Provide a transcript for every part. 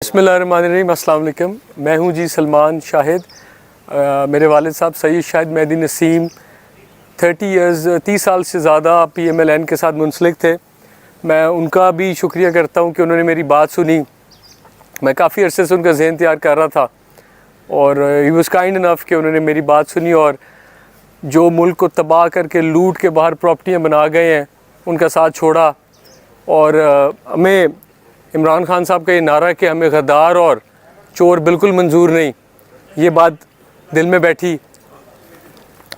बिस्मिल्लाहिर्रहमानिर्रहीम, अस्सलाम वालेकुम। मैं हूं जी सलमान शाहिद। मेरे वालिद साहब सैयद शाहिद मेहदी नसीम 30 साल से ज़्यादा PMLN के साथ मुंसलिक थे। मैं उनका भी शुक्रिया करता हूं कि उन्होंने मेरी बात सुनी। मैं काफ़ी अरसे से उनका ज़हन तैयार कर रहा था और ही वॉज़ काइंड इनफ कि उन्होंने मेरी बात सुनी और जो मुल्क को तबाह करके लूट के बाहर प्रॉपर्टियाँ बना गए हैं उनका साथ छोड़ा। और हमें इमरान खान साहब का ये नारा कि हमें गद्दार और चोर बिल्कुल मंजूर नहीं, ये बात दिल में बैठी।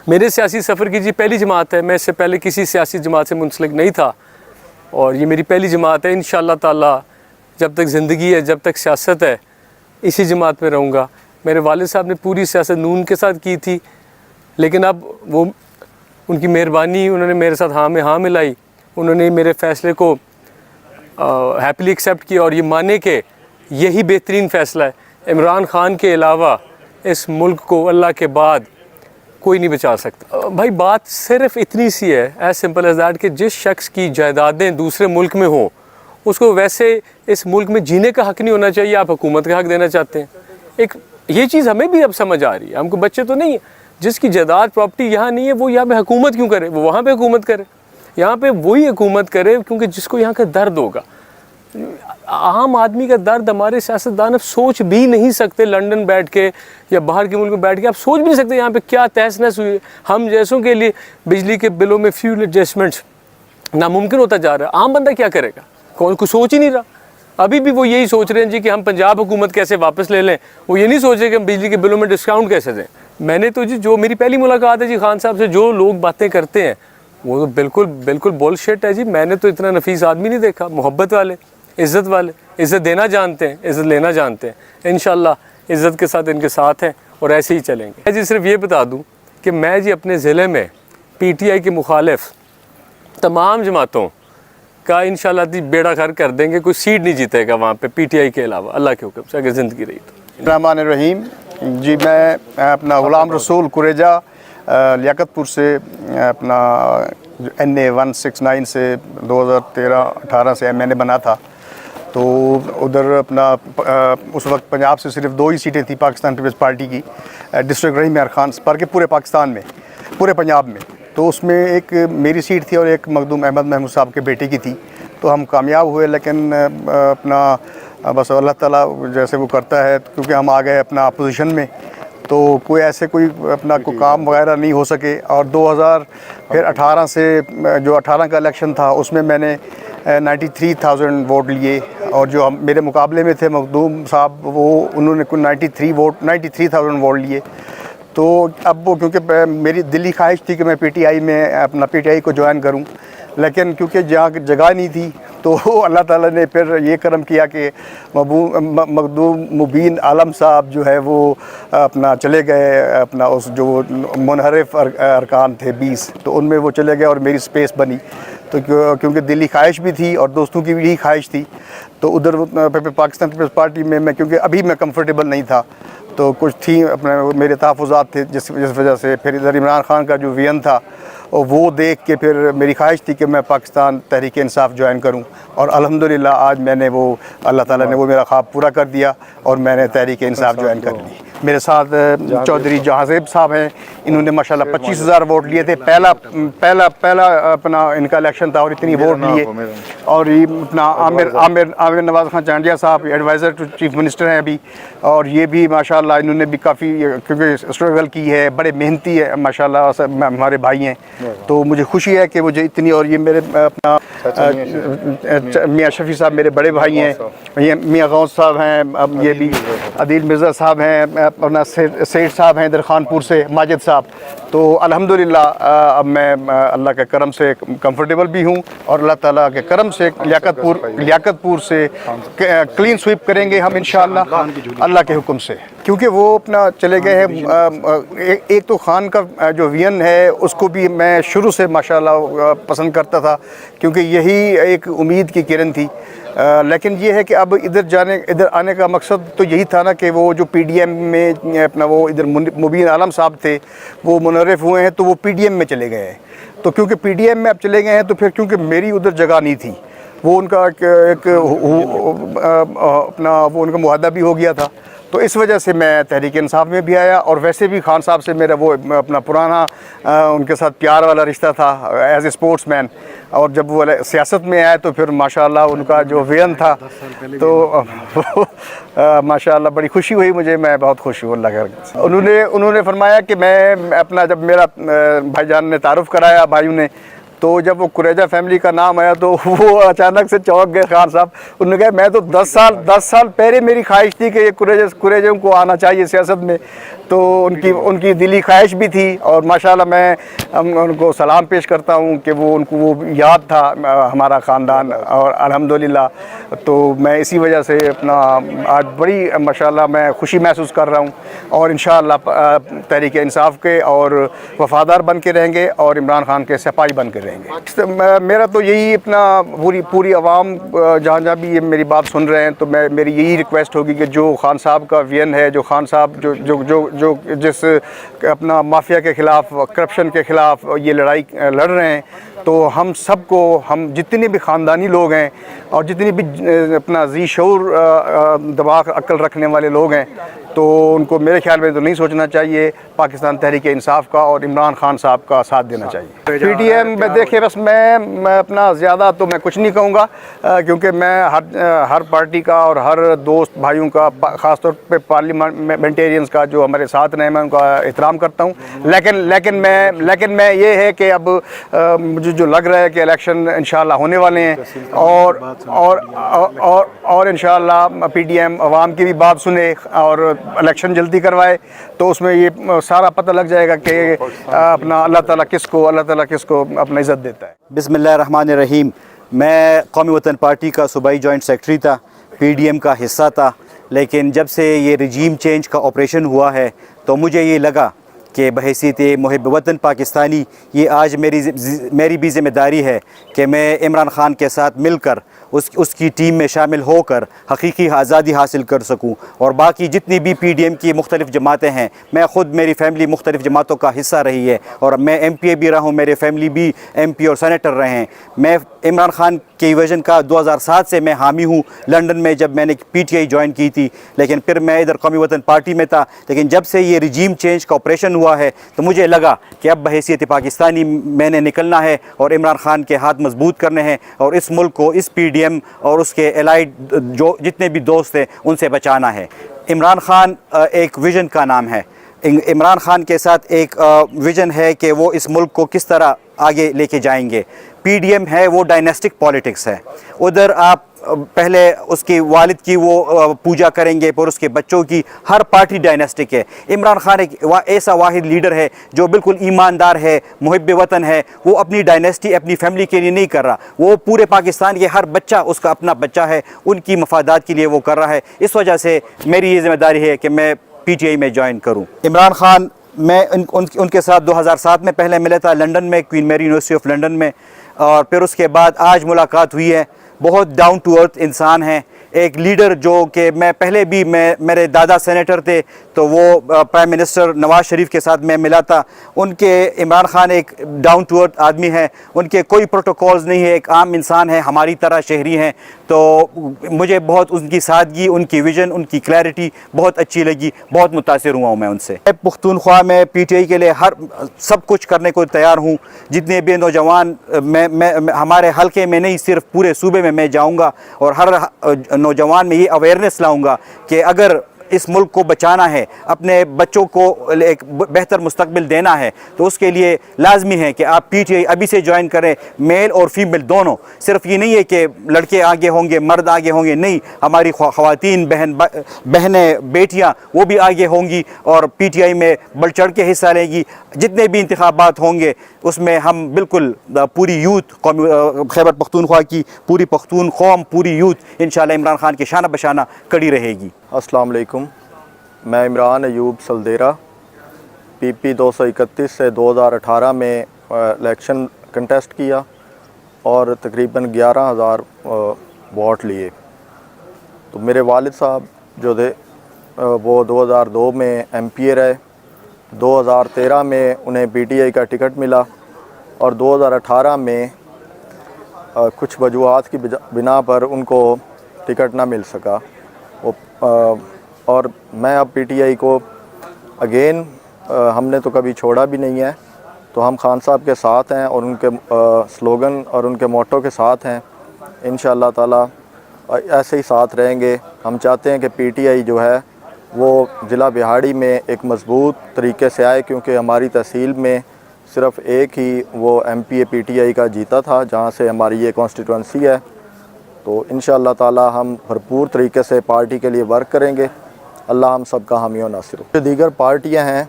मेरे सियासी सफ़र की जी पहली जमात है। मैं इससे पहले किसी सियासी जमात से मुंसलिक नहीं था और ये मेरी पहली जमात है। इंशाअल्लाह ताला जब तक ज़िंदगी है, जब तक सियासत है, इसी जमात में रहूँगा। मेरे वालिद साहब ने पूरी सियासत नून के साथ की थी, लेकिन अब वो उनकी मेहरबानी, उन्होंने मेरे साथ हाँ में हाँ मिलाई। उन्होंने मेरे फ़ैसले को हैप्पीली एक्सेप्ट किया और ये माने कि यही बेहतरीन फ़ैसला है। इमरान खान के अलावा इस मुल्क को अल्लाह के बाद कोई नहीं बचा सकता। भाई बात सिर्फ इतनी सी है, एज सिंपल एज दैट, कि जिस शख्स की जायदादें दूसरे मुल्क में हों उसको वैसे इस मुल्क में जीने का हक़ नहीं होना चाहिए। आप हुकूमत का हक़ देना चाहते हैं। एक ये चीज़ हमें भी अब समझ आ रही है। हमको बच्चे तो नहीं है, जिसकी जायदाद प्रॉपर्टी यहाँ नहीं है वो यहाँ पे हुकूमत क्यों करे? वो वहाँ पे हुकूमत करे, यहाँ पे वही हुकूमत करे क्योंकि जिसको यहाँ का दर्द होगा। आम आदमी का दर्द हमारे सियासतदान अब सोच भी नहीं सकते। लंदन बैठ के या बाहर के मुल्क में बैठ के आप सोच भी नहीं सकते यहाँ पे क्या तहस नहस हुई। हम जैसों के लिए बिजली के बिलों में फ्यूल एडजस्टमेंट्स नामुमकिन होता जा रहा है। आम बंदा क्या करेगा? कौन कुछ सोच ही नहीं रहा। अभी भी वो यही सोच रहे हैं जी कि हम पंजाब हुकूमत कैसे वापस ले लें। वो ये नहीं सोच रहे कि हम बिजली के बिलों में डिस्काउंट कैसे दें। मैंने तो जी, जो मेरी पहली मुलाकात है जी खान साहब से, जो लोग बातें करते हैं वो तो बिल्कुल बुलशिट है जी। मैंने तो इतना नफीस आदमी नहीं देखा। मोहब्बत वाले, इज़्ज़त वाले, इज़्ज़त देना जानते हैं, इज़्ज़त लेना जानते हैं। इंशाअल्लाह इज़्ज़त के साथ इनके साथ हैं और ऐसे ही चलेंगे। मैं जी सिर्फ ये बता दूं कि मैं जी अपने ज़िले में PTI के मुखालिफ तमाम जमातों का इंशाअल्लाह जी बेड़ा गर्क कर देंगे। कोई सीट नहीं जीतेगा वहाँ पे PTI के अलावा, अल्लाह के हुक्म से, अगर ज़िंदगी रही तो। रहमानिर्रहीम जी, मैं अपना ग़ुलाम रसूल कुरेजा लियाकतपुर से अपना NA 169 से 2013-18 से MNA बना था। तो उधर अपना उस वक्त पंजाब से सिर्फ 2 ही सीटें थी पाकिस्तान पीपल्स पार्टी की, डिस्ट्रिक्ट रहीम यार खान पर के पूरे पाकिस्तान में, पूरे पंजाब में। तो उसमें एक मेरी सीट थी और एक मखदूम अहमद महमूद साहब के बेटे की थी। तो हम कामयाब हुए, लेकिन अपना बस अल्लाह ताला जैसे वो करता है, क्योंकि हम आ गए अपना अपोजिशन में, तो कोई ऐसे कोई अपना को काम वगैरह नहीं हो सके। और 2018 से जो 18 का इलेक्शन था उसमें मैंने 93,000 वोट लिए और जो हम मेरे मुकाबले में थे मखदूम साहब, वो उन्होंने कुल 93,000 वोट लिए। तो अब वो, क्योंकि मेरी दिली ख्वाहिश थी कि मैं PTI में अपना PTI को ज्वाइन करूं, लेकिन क्योंकि जहाँ जगह नहीं थी तो अल्लाह ताला ने फिर ये करम किया कि मखदूम मुबीन आलम साहब जो है वो अपना चले गए। अपना उस जो मुनहरिफ अरकान थे 20, तो उनमें वो चले गए और मेरी स्पेस बनी। तो क्योंकि दिली ख्वाहिश भी थी और दोस्तों की भी ख्वाहिश थी, तो उधर पाकिस्तान पीपल्स पार्टी में मैं, क्योंकि अभी मैं कंफर्टेबल नहीं था, तो कुछ थी अपने मेरे तहफ़्फ़ुज़ात थे जिस वजह से फिर इधर इमरान खान का जो विजन था और वो देख के फिर मेरी ख्वाहिश थी कि मैं पाकिस्तान तहरीक इंसाफ ज्वाइन करूं। और अल्हम्दुलिल्लाह आज मैंने वो, अल्लाह ताला ने वो मेरा ख्वाब पूरा कर दिया और मैंने तहरीक इंसाफ ज्वाइन कर ली। मेरे साथ चौधरी जहाज़ेब साहब हैं, इन्होंने माशाल्लाह 25,000 वोट लिए थे। पहला अपना इनका इलेक्शन था और इतनी वोट लिए। और ये अपना आमिर नवाज़ खान चांडिया साहब एडवाइज़र टू चीफ मिनिस्टर हैं अभी, और ये भी माशाल्लाह इन्होंने भी काफ़ी, क्योंकि स्ट्रगल की है, बड़े मेहनती है माशाल्लाह, हमारे भाई हैं। तो मुझे खुशी है कि मुझे इतनी, और ये मेरे अपना मियाँ शफ़ी साहब मेरे बड़े भाई हैं, ये मियाँ गौस साहब हैं, अब ये भी अदील मिर्ज़ा साहब हैं, अपना सेठ साहब हैं इधर खानपुर से, माजिद साहब। तो अल्हम्दुलिल्लाह अब मैं अल्लाह के करम से कंफर्टेबल भी हूँ और अल्लाह ताला के करम से लियाकतपुर से क्लीन स्वीप करेंगे हम इंशाअल्लाह अल्लाह के हुक्म से। क्योंकि वो अपना चले गए हैं। एक तो खान का जो विजन है उसको भी मैं शुरू से माशाल्लाह पसंद करता था, क्योंकि यही एक उम्मीद की किरण थी। लेकिन ये है कि अब इधर आने का मकसद तो यही था ना कि वो जो PDM में अपना वो इधर मुबीन आलम साहब थे वो मुनर्रिफ हुए हैं, तो वो PDM में चले गए हैं। तो क्योंकि PDM में अब चले गए हैं तो फिर क्योंकि मेरी उधर जगह नहीं थी, वो उनका अपना वो उनका मुआहदा भी हो गया था। तो इस वजह से मैं तहरीक इंसाफ में भी आया। और वैसे भी खान साहब से मेरा वो अपना पुराना उनके साथ प्यार वाला रिश्ता था एज ए स्पोर्ट्समैन। और जब वो सियासत में आए तो फिर माशाल्लाह उनका जो विजन था तो माशाल्लाह बड़ी खुशी हुई मुझे, मैं बहुत खुश हूँ अल्लाह का। उन्होंने फरमाया कि मैं अपना, जब मेरा भाईजान ने तारुफ़ कराया भाइयों ने, तो जब वो कुरेजा फैमिली का नाम आया तो वो अचानक से चौंक गए खान साहब। उन्होंने कहा मैं तो 10 साल पहले मेरी ख्वाहिश थी कि ये कुरेजों को आना चाहिए सियासत में। तो उनकी दिली ख्वाहिश भी थी और माशाल्लाह मैं उनको सलाम पेश करता हूँ कि उनको वो याद था हमारा ख़ानदान, और अल्हम्दुलिल्लाह। तो मैं इसी वजह से अपना आज बड़ी माशाल्लाह मैं खुशी महसूस कर रहा हूँ। और इंशाअल्लाह तहरीक इंसाफ के और वफ़ादार बन के रहेंगे और इमरान खान के सिपाही बन के रहेंगे। मेरा तो यही अपना पूरी आवाम जहाँ जहाँ भी ये मेरी बात सुन रहे हैं, तो मेरी यही रिक्वेस्ट होगी कि जो खान साहब का विजन है, जो खान साहब जो जिस अपना माफिया के ख़िलाफ़, करप्शन के ख़िलाफ़ ये लड़ाई लड़ रहे हैं, तो हम सबको, हम जितने भी ख़ानदानी लोग हैं और जितने भी अपना जी शऊर दिमाग अक्ल रखने वाले लोग हैं, तो उनको मेरे ख्याल में तो नहीं सोचना चाहिए, पाकिस्तान तहरीक इंसाफ का और इमरान खान साहब का साथ देना चाहिए। पीटीएम में देखिए, बस मैं अपना ज़्यादा तो मैं कुछ नहीं कहूँगा, क्योंकि मैं हर पार्टी का और हर दोस्त भाइयों का, ख़ासतौर पे पार्लियामेंटेरियंस का जो हमारे साथ रहे, मैं उनका एहतराम करता हूँ। लेकिन मैं ये है कि अब मुझे जो लग रहा है कि इलेक्शन इंशाल्लाह होने वाले हैं और इंशाल्लाह पीटीएम अवाम की भी बात सुने और इलेक्शन जल्दी करवाए, तो उसमें ये सारा पता लग जाएगा कि अपना अल्लाह ताला किसको अपना इज़्ज़त देता है। बिस्मिल्लाहिर्रहमानिर्रहीम। मैं कौमी वतन पार्टी का सूबाई जॉइंट सेक्रेटरी था, पीडीएम का हिस्सा था, लेकिन जब से ये रजीम चेंज का ऑपरेशन हुआ है तो मुझे ये लगा कि बहैसियत मुहिब वतन पाकिस्तानी ये आज मेरी भी ज़िम्मेदारी है कि मैं इमरान ख़ान के साथ मिलकर उसकी टीम में शामिल होकर हकीकी आज़ादी हासिल कर सकूं। और बाकी जितनी भी पीडीएम की मुख्तलिफ़ जमातें हैं, मैं ख़ुद, मेरी फ़ैमिली मुख्तलिफ़ जमातों का हिस्सा रही है और मैं एमपीए भी रहा हूँ, मेरे फैमिली भी एमपी और सेनेटर रहे हैं। मैं इमरान ख़ान के विज़न का 2007 से मैं हामी हूँ, लंदन में जब मैंने पीटीआई ज्वाइन की थी, लेकिन फिर मैं इधर कौमी वतन पार्टी में था। लेकिन जब से ये रजीम चेंज का ऑपरेशन हुआ है तो मुझे लगा कि अब बहैसियत पाकिस्तानी मैंने निकलना है और इमरान ख़ान के हाथ मजबूत करने हैं और इस मुल्क को इस पीडीएम और उसके एलाइड जो जितने भी दोस्त हैं उनसे बचाना है। इमरान ख़ान एक विज़न का नाम है। इमरान ख़ान के साथ एक विज़न है कि वो इस मुल्क को किस तरह आगे लेके जाएंगे। पीडीएम है वो डायनेस्टिक पॉलिटिक्स है, उधर आप पहले उसके वालिद की वो पूजा करेंगे, फिर उसके बच्चों की, हर पार्टी डायनेस्टिक है। इमरान खान एक ऐसा वाहिद लीडर है जो बिल्कुल ईमानदार है, मुहिब वतन है। वो अपनी डायनेस्टी अपनी फैमिली के लिए नहीं कर रहा, वो पूरे पाकिस्तान के हर बच्चा उसका अपना बच्चा है, उनकी मफादात के लिए वो कर रहा है। इस वजह से मेरी ये जिम्मेदारी है कि मैं पीटीआई में ज्वाइन करूँ। इमरान खान, मैं उनके साथ 2007 में पहले मिला था लंदन में, Queen Mary University of London में, और फिर उसके बाद आज मुलाकात हुई है। बहुत डाउन टू अर्थ इंसान है, एक लीडर जो कि मैं पहले भी मेरे दादा सेनेटर थे तो वो प्राइम मिनिस्टर नवाज़ शरीफ के साथ मैं मिला था। उनके इमरान खान एक डाउन टू अर्थ आदमी है, उनके कोई प्रोटोकॉल्स नहीं है, एक आम इंसान है, हमारी तरह शहरी हैं। तो मुझे बहुत उनकी सादगी, उनकी विजन, उनकी क्लैरिटी बहुत अच्छी लगी, बहुत मुतासिर हुआ हूँ मैं उनसे। पुख्तूनख्वा में पीटीआई के लिए सब कुछ करने को तैयार हूँ। जितने भी नौजवान हमारे हल्के में नहीं, सिर्फ पूरे सूबे में मैं जाऊँगा और हर नौजवान में ये अवेयरनेस लाऊंगा कि अगर इस मुल्क को बचाना है, अपने बच्चों को एक बेहतर मुस्तकबिल देना है, तो उसके लिए लाजमी है कि आप पीटीआई अभी से ज्वाइन करें, मेल और फीमेल दोनों। सिर्फ ये नहीं है कि लड़के आगे होंगे, मर्द आगे होंगे, नहीं, हमारी ख़वातीन, बहनें, बेटियां वो भी आगे होंगी और पीटीआई में बढ़ चढ़ के हिस्सा लेंगी। जितने भी इंतखाबात होंगे उसमें हम बिल्कुल पूरी यूथ, खैबर पख्तूनख्वा की पूरी पख्तून कौम, पूरी यूथ इंशाल्लाह इमरान खान के शाना बशाना खड़ी रहेगी। अस्सलाम वालेकुम, मैं इमरान अयूब सलदेरा, पीपी 231 से 2018 में इलेक्शन कंटेस्ट किया और तकरीबन 11,000 वोट लिए। तो मेरे वालिद साहब जो थे वो 2002 में एमपीए रहे, 2013 में उन्हें पीटीआई का टिकट मिला और 2018 में कुछ वजूहात की बिना पर उनको टिकट ना मिल सका। और मैं अब पीटीआई को अगेन हमने तो कभी छोड़ा भी नहीं है, तो हम खान साहब के साथ हैं और उनके स्लोगन और उनके मोटो के साथ हैं। इंशाअल्लाह ताला ऐसे ही साथ रहेंगे। हम चाहते हैं कि पीटीआई जो है वो ज़िला बिहाड़ी में एक मज़बूत तरीके से आए, क्योंकि हमारी तहसील में सिर्फ़ एक ही वो एमपी पीटीआई का जीता था, जहाँ से हमारी ये कॉन्स्टिट्यूंसी है। तो इंशाअल्लाह ताला हम भरपूर तरीके से पार्टी के लिए वर्क करेंगे। अल्लाह हम सब का हामी और नासिर हो। जो दीगर पार्टियां हैं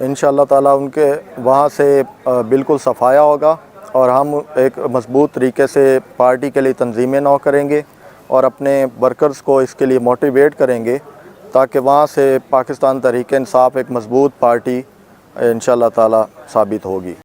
इंशाअल्लाह ताला उनके वहाँ से बिल्कुल सफाया होगा और हम एक मज़बूत तरीके से पार्टी के लिए तंजीमें नौ करेंगे और अपने वर्कर्स को इसके लिए मोटिवेट करेंगे, ताकि वहाँ से पाकिस्तान तहरीक इंसाफ एक मज़बूत पार्टी इंशाअल्लाह ताला साबित होगी।